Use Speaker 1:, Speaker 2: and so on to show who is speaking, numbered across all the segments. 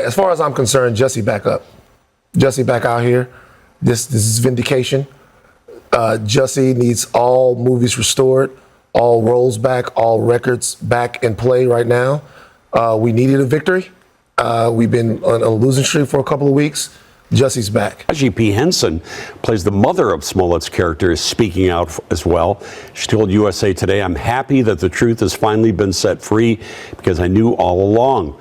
Speaker 1: as far as I'm concerned, Jussie back up. Jussie back out here. This is vindication. Jussie needs all movies restored, all roles back, all records back in play right now. We needed a victory. We've been on a losing streak for a couple of weeks. Jussie's back.
Speaker 2: P. Henson plays the mother of Smollett's character, is speaking out as well. She told USA Today, "I'm happy that the truth has finally been set free because I knew all along.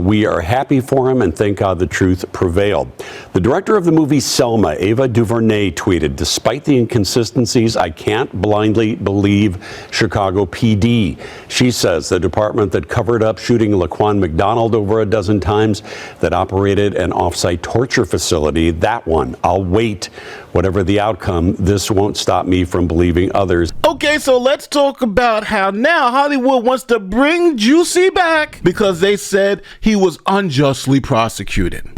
Speaker 2: We are happy for him and thank God the truth prevailed." The director of the movie Selma, Ava DuVernay, tweeted, "Despite the inconsistencies, I can't blindly believe Chicago PD." She says the department that covered up shooting Laquan McDonald over a dozen times, that operated an off-site torture facility, that one, I'll wait. Whatever the outcome, this won't stop me from believing others.
Speaker 3: Okay, so let's talk about how now Hollywood wants to bring Jussie back because they said he was unjustly prosecuted.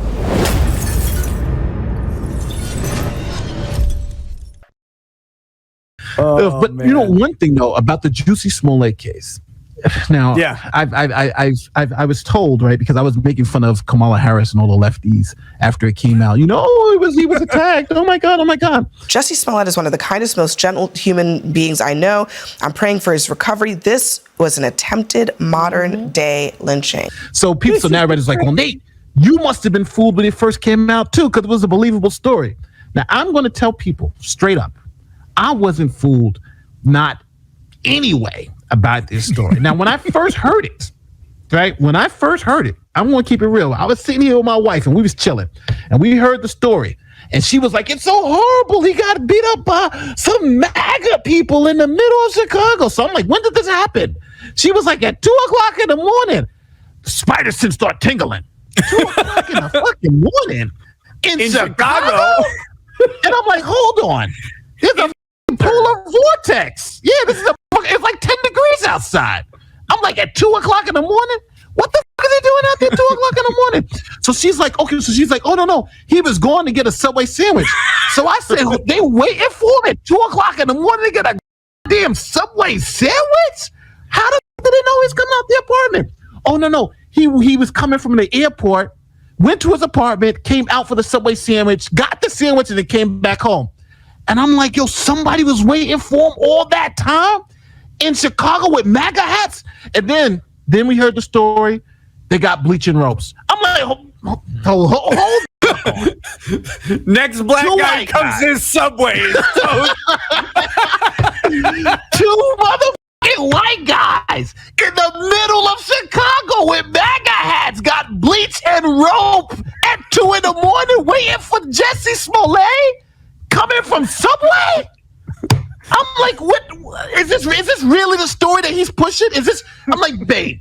Speaker 4: But man. You know, one thing though about the Jussie Smollett case. Now, yeah, I was told, right, because I was making fun of Kamala Harris and all the lefties after it came out. You know, he was attacked. Oh my God.
Speaker 5: Jussie Smollett is one of the kindest, most gentle human beings I know. I'm praying for his recovery. This was an attempted modern day lynching.
Speaker 4: So now everybody's like, well, Nate, you must have been fooled when it first came out too, because it was a believable story. Now I'm going to tell people straight up, I wasn't fooled, not anyway, about this story. Now, when I first heard it, right? I'm going to keep it real. I was sitting here with my wife and we was chilling and we heard the story and she was like, "It's so horrible. He got beat up by some MAGA people in the middle of Chicago." So I'm like, "When did this happen?" She was like, "At 2:00 in the morning, the spider sense start tingling." 2:00 in the fucking morning in Chicago? And I'm like, "Hold on. There's a polar vortex. Yeah, it's like 10 degrees outside." I'm like, at 2:00 in the morning? What the fuck are they doing out there 2:00 in the morning? So she's like, "Oh, no. He was going to get a Subway sandwich." So I said, "They waiting for him at 2:00 in the morning to get a damn Subway sandwich? How the fuck did they know he's coming out the apartment?" "Oh, no. He was coming from the airport, went to his apartment, came out for the Subway sandwich, got the sandwich, and then came back home." And I'm like, yo, somebody was waiting for him all that time in Chicago with MAGA hats? And then we heard the story. They got bleaching ropes. I'm like, hold on.
Speaker 6: Next black guy comes in Subway.
Speaker 4: Two motherfucking white guys in the middle of Chicago with MAGA hats got bleach and rope at 2 in the morning waiting for Jussie Smollett? Coming from Subway? I'm like, what is this really the story that he's pushing? I'm like, babe,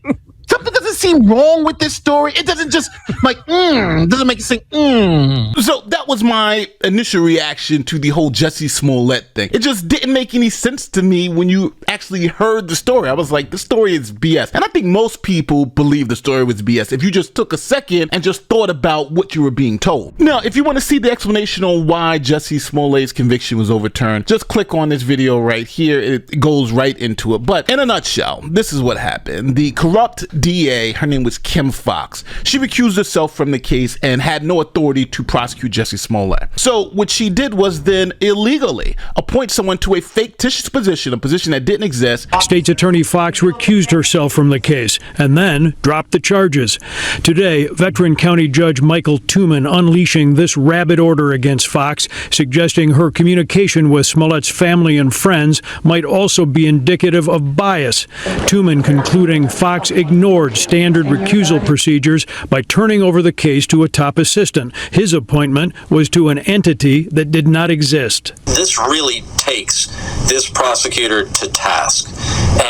Speaker 4: something doesn't seem wrong with this story. It doesn't just doesn't make you say,
Speaker 3: So that was my initial reaction to the whole Jussie Smollett thing. It just didn't make any sense to me when you actually heard the story. I was like, the story is BS. And I think most people believe the story was BS if you just took a second and just thought about what you were being told. Now, if you want to see the explanation on why Jussie Smollett's conviction was overturned, just click on this video right here. It goes right into it. But in a nutshell, this is what happened. The corrupt DA, her name was Kim Foxx, she recused herself from the case and had no authority to prosecute Jussie Smollett. So what she did was then illegally appoint someone to a fictitious position, a position that didn't exist.
Speaker 7: State's Attorney Foxx recused herself from the case and then dropped the charges. Today, veteran County Judge Michael Tooman unleashing this rabid order against Foxx, suggesting her communication with Smollett's family and friends might also be indicative of bias. Tooman concluding Foxx ignored standard recusal procedures by turning over the case to a top assistant. His appointment was to an entity that did not exist.
Speaker 8: This really takes this prosecutor to task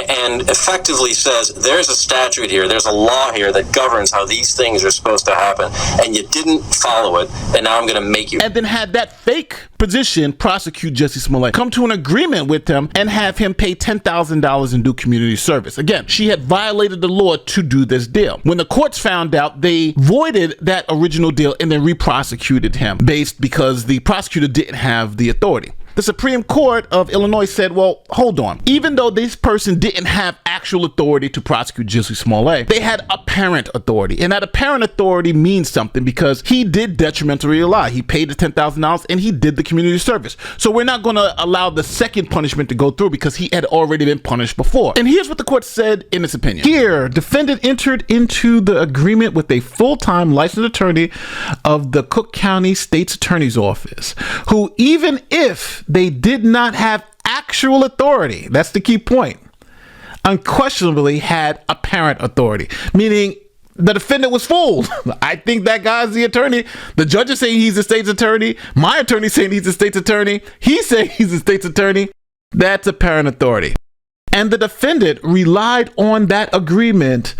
Speaker 8: and effectively says there's a statute here, there's a law here that governs how these things are supposed to happen, and you didn't follow it, and now I'm going to make you.
Speaker 3: And then had that fake position prosecute Jussie Smollett, come to an agreement with him, and have him pay $10,000 and do community service. Again, she had violated the law to do this deal. When the courts found out, they voided that original deal and then re-prosecuted him because the prosecutor didn't have the authority. the Supreme Court of Illinois said, well, hold on. Even though this person didn't have actual authority to prosecute Jussie Smollett, they had apparent authority. And that apparent authority means something because he did detrimentally lie. He paid the $10,000 and he did the community service. So we're not going to allow the second punishment to go through because he had already been punished before. And here's what the court said in its opinion. Here, defendant entered into the agreement with a full-time licensed attorney of the Cook County State's Attorney's Office, who, even if they did not have actual authority, that's the key point, unquestionably had apparent authority, meaning the defendant was fooled. I think that guy's the attorney. The judge is saying he's the state's attorney. My attorney saying he's the state's attorney. He's saying he's the state's attorney. That's apparent authority. And the defendant relied on that agreement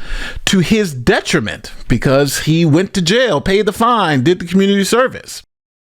Speaker 3: to his detriment because he went to jail, paid the fine, did the community service.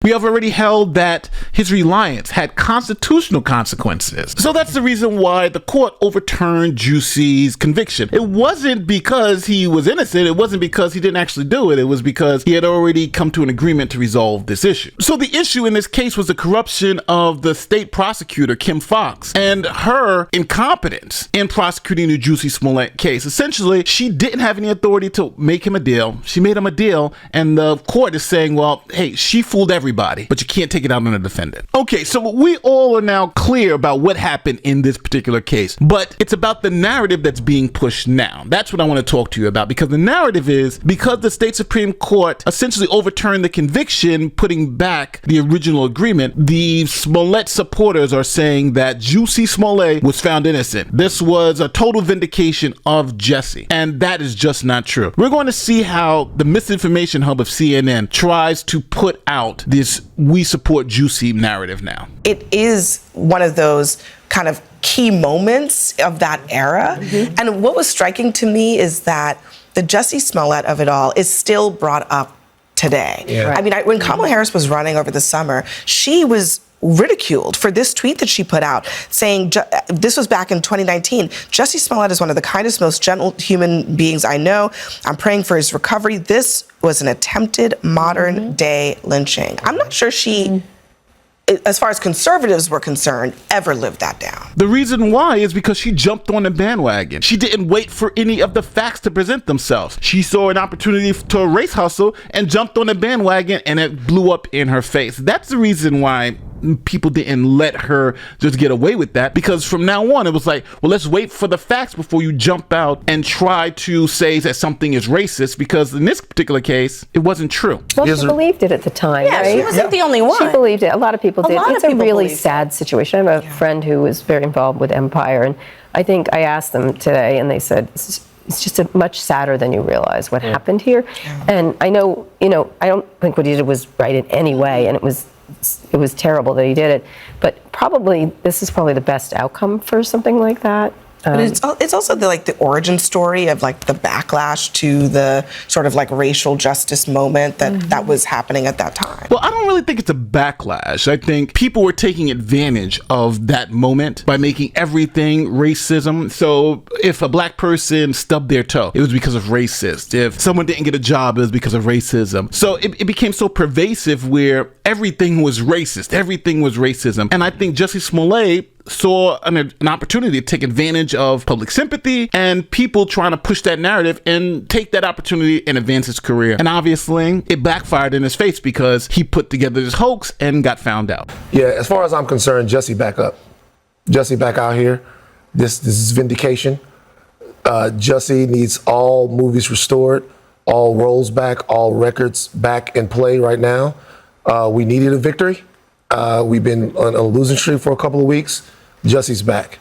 Speaker 3: We have already held that his reliance had constitutional consequences. So that's the reason why the court overturned Jussie's conviction. It wasn't because he was innocent. It wasn't because he didn't actually do it. It was because he had already come to an agreement to resolve this issue. So the issue in this case was the corruption of the state prosecutor, Kim Foxx, and her incompetence in prosecuting the Jussie Smollett case. Essentially, she didn't have any authority to make him a deal. She made him a deal, and the court is saying, well, hey, she fooled everybody, but you can't take it out on the defendant. Okay, so we all are now clear about what happened in this particular case, but it's about the narrative that's being pushed now. That's what I want to talk to you about, because the narrative is because the state Supreme Court essentially overturned the conviction, putting back the original agreement, the Smollett supporters are saying that Jussie Smollett was found innocent. This was a total vindication of Jussie, and that is just not true. We're going to see how the misinformation hub of CNN tries to put out this "we support Jussie" narrative now.
Speaker 5: It is one of those kind of key moments of that era. Mm-hmm. And what was striking to me is that the Jussie Smollett of it all is still brought up today. Yeah. I mean, when Kamala Harris was running over the summer, she was ridiculed for this tweet that she put out saying, this was back in 2019, Jussie Smollett is one of the kindest, most gentle human beings I know. I'm praying for his recovery. This was an attempted modern day lynching. I'm not sure she, as far as conservatives were concerned, ever lived that down.
Speaker 3: The reason why is because she jumped on the bandwagon. She didn't wait for any of the facts to present themselves. She saw an opportunity to a race hustle and jumped on the bandwagon, and it blew up in her face. That's the reason why people didn't let her just get away with that, because from now on it was like, well, let's wait for the facts before you jump out and try to say that something is racist, because in this particular case it wasn't true.
Speaker 9: Well, she believed it at the time,
Speaker 10: yeah,
Speaker 9: right?
Speaker 10: she wasn't the only one.
Speaker 9: She believed it. A lot of people did. It's a really sad situation. I have a friend who was very involved with Empire, and I think I asked them today and they said it's just much sadder than you realize what happened here. And I know, I don't think what he did was right in any way, and it was terrible that he did it, but this is probably the best outcome for something like that.
Speaker 5: But it's also the origin story of the backlash to the sort of racial justice moment that was happening at that time.
Speaker 3: Well, I don't really think it's a backlash. I think people were taking advantage of that moment by making everything racism. So if a black person stubbed their toe, it was because of racist. If someone didn't get a job, it was because of racism. So it became so pervasive where everything was racist. Everything was racism. And I think Jussie Smollett saw an opportunity to take advantage of public sympathy and people trying to push that narrative and take that opportunity and advance his career. And obviously it backfired in his face because he put together this hoax and got found out.
Speaker 1: Yeah, as far as I'm concerned, Jussie back up. Jussie back out here. This is vindication. Jussie needs all movies restored, all roles back, all records back in play right now. We needed a victory. We've been on a losing streak for a couple of weeks. Jussie's back.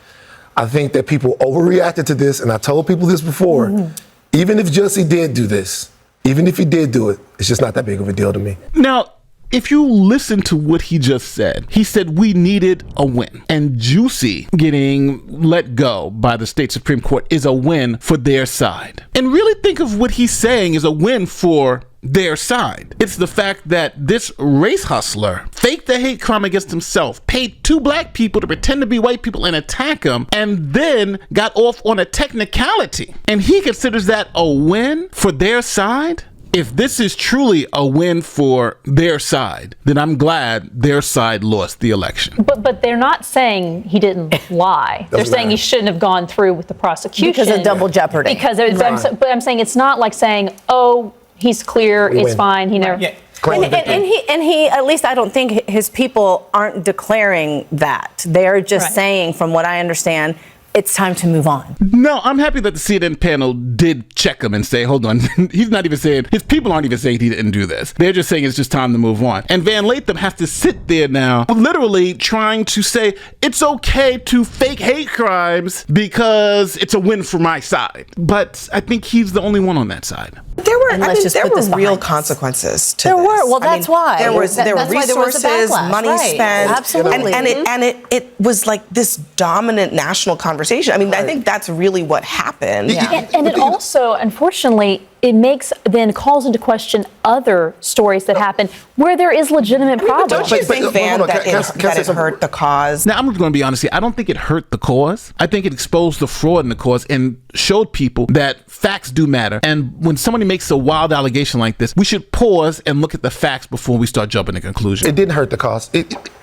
Speaker 1: I think that people overreacted to this, and I told people this before. Even if Jussie did do this, even if he did do it, it's just not that big of a deal to me.
Speaker 3: Now, if you listen to what he just said, he said we needed a win. And Jussie getting let go by the state Supreme Court is a win for their side. And really think of what he's saying is a win for their side. It's the fact that this race hustler faked the hate crime against himself, paid 2 black people to pretend to be white people and attack him, and then got off on a technicality. And he considers that a win for their side? If this is truly a win for their side, then I'm glad their side lost the election.
Speaker 10: But they're not saying he didn't lie. They're saying he shouldn't have gone through with the prosecution.
Speaker 11: Because of double jeopardy.
Speaker 10: Because but I'm saying it's not like saying, oh, he's clear, it's fine, he never...
Speaker 11: Yeah. And he, at least I don't think his people aren't declaring that. They're just saying, from what I understand, it's time to move on.
Speaker 3: No, I'm happy that the CNN panel did check him and say, hold on, he's not even saying, his people aren't even saying he didn't do this. They're just saying it's just time to move on. And Van Lathan has to sit there now, literally trying to say, it's okay to fake hate crimes because it's a win for my side. But I think he's the only one on that side.
Speaker 5: There were,
Speaker 11: there
Speaker 5: were real consequences to
Speaker 11: there
Speaker 5: this.
Speaker 11: Well, that's why.
Speaker 5: There were resources, money spent.
Speaker 11: Absolutely.
Speaker 5: And it was like this dominant national conversation. I mean, I think that's really what happened.
Speaker 10: And it also, unfortunately, it calls into question other stories that happen where there is legitimate problems.
Speaker 5: Don't you think, Van, that it hurt the cause?
Speaker 3: Now, I'm going to be honest here. I don't think it hurt the cause. I think it exposed the fraud in the cause and showed people that facts do matter. And when somebody makes a wild allegation like this, we should pause and look at the facts before we start jumping to conclusions.
Speaker 1: It didn't hurt the cause.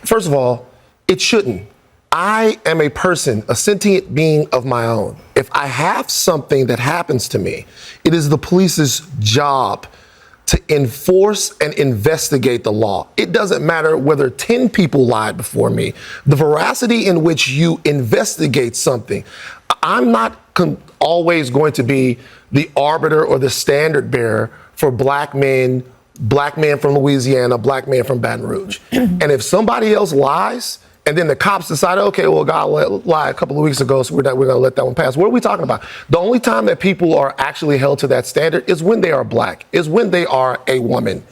Speaker 1: First of all, it shouldn't. I am a person, a sentient being of my own. If I have something that happens to me, it is the police's job to enforce and investigate the law. It doesn't matter whether 10 people lied before me. The veracity in which you investigate something, I'm not always going to be the arbiter or the standard bearer for black men from Louisiana, black men from Baton Rouge. And if somebody else lies, and then the cops decide, okay, well, God lied a couple of weeks ago, so we're going to let that one pass. What are we talking about? The only time that people are actually held to that standard is when they are black, is when they are a woman.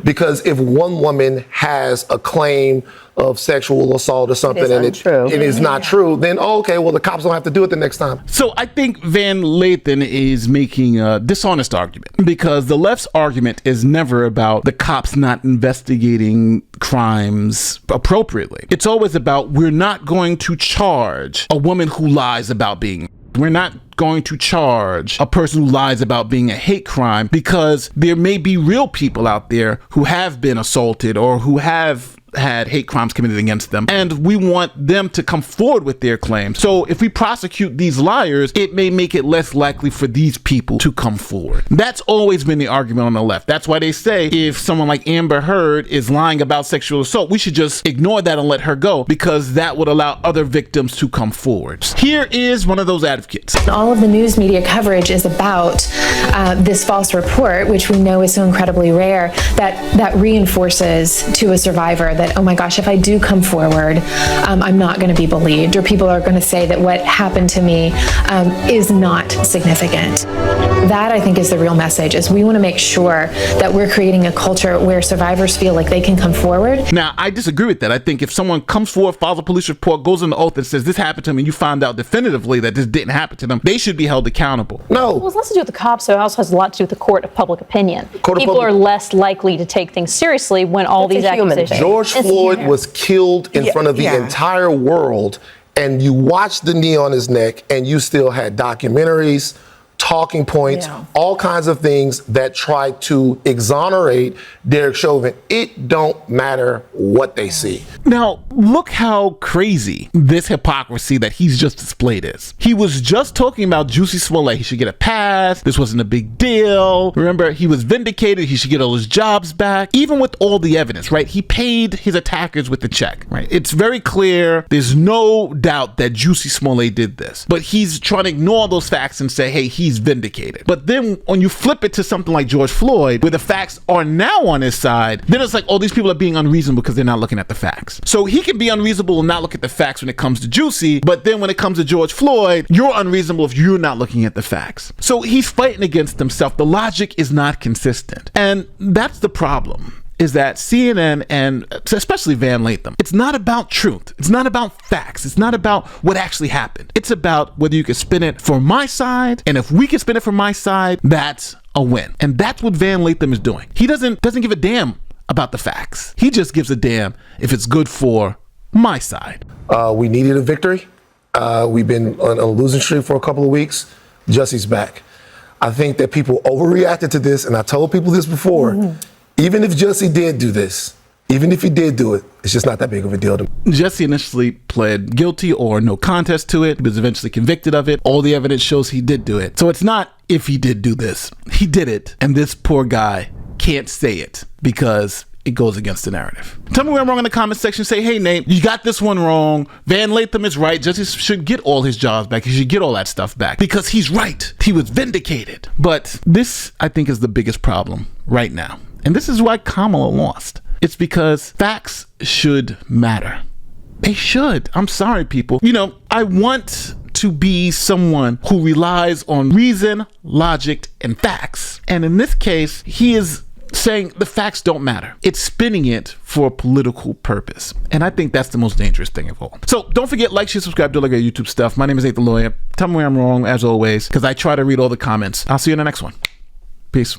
Speaker 1: Because if one woman has a claim of sexual assault or something and it is not true, then, okay, well, the cops don't have to do it the next time.
Speaker 3: So I think Van Lathan is making a dishonest argument because the left's argument is never about the cops not investigating crimes appropriately. It's always about we're not going to charge a woman who lies about being. We're not going to charge a person who lies about being a hate crime because there may be real people out there who have been assaulted or who have had hate crimes committed against them, and we want them to come forward with their claims. So if we prosecute these liars, it may make it less likely for these people to come forward. That's always been the argument on the left. That's why they say if someone like Amber Heard is lying about sexual assault, we should just ignore that and let her go because that would allow other victims to come forward. Here is one of those advocates.
Speaker 12: All of the news media coverage is about this false report, which we know is so incredibly rare, that reinforces to a survivor that, oh my gosh, if I do come forward, I'm not going to be believed, or people are going to say that what happened to me is not significant. That, I think, is the real message, is we want to make sure that we're creating a culture where survivors feel like they can come forward.
Speaker 3: Now, I disagree with that. I think if someone comes forward, files a police report, goes on the oath and says this happened to them, and you find out definitively that this didn't happen to them, they should be held accountable.
Speaker 1: No.
Speaker 10: Well, it's less to do with the cops, so it also has a lot to do with the court of public opinion. People are less likely to take things seriously when all these accusations.
Speaker 1: George Floyd was killed in front of the entire world, and you watched the knee on his neck, and you still had documentaries, talking points, all kinds of things that try to exonerate Derek Chauvin. It don't matter what they see.
Speaker 3: Now, look how crazy this hypocrisy that he's just displayed is. He was just talking about Jussie Smollett. He should get a pass. This wasn't a big deal. Remember, he was vindicated. He should get all his jobs back. Even with all the evidence, right? He paid his attackers with the check, right? It's very clear. There's no doubt that Jussie Smollett did this. But he's trying to ignore those facts and say, hey, he's vindicated. But then when you flip it to something like George Floyd, where the facts are now on his side, then it's like, oh, these people are being unreasonable because they're not looking at the facts. So he can be unreasonable and not look at the facts when it comes to Jussie, but then when it comes to George Floyd, you're unreasonable if you're not looking at the facts. So he's fighting against himself. The logic is not consistent. And that's the problem. Is that CNN and especially Van Lathan, it's not about truth. It's not about facts. It's not about what actually happened. It's about whether you can spin it for my side. And if we can spin it for my side, that's a win. And that's what Van Lathan is doing. He doesn't give a damn about the facts. He just gives a damn if it's good for my side.
Speaker 1: We needed a victory. We've been on a losing streak for a couple of weeks. Jussie's back. I think that people overreacted to this, and I told people this before. Even if Jussie did do this, even if he did do it, it's just not that big of a deal to me.
Speaker 3: Jussie initially pled guilty or no contest to it. He was eventually convicted of it. All the evidence shows he did do it. So it's not if he did do this. He did it, and this poor guy can't say it because it goes against the narrative. Tell me where I'm wrong in the comment section. Say, hey, Nate, you got this one wrong. Van Latham is right. Jussie should get all his jobs back. He should get all that stuff back because he's right. He was vindicated. But this, I think, is the biggest problem right now. And this is why Kamala lost. It's because facts should matter. They should. I'm sorry, people. You know, I want to be someone who relies on reason, logic, and facts. And in this case, he is saying the facts don't matter. It's spinning it for a political purpose. And I think that's the most dangerous thing of all. So don't forget, like, share, subscribe, do like our YouTube stuff. My name is Nate the Lawyer. Tell me where I'm wrong, as always, because I try to read all the comments. I'll see you in the next one. Peace.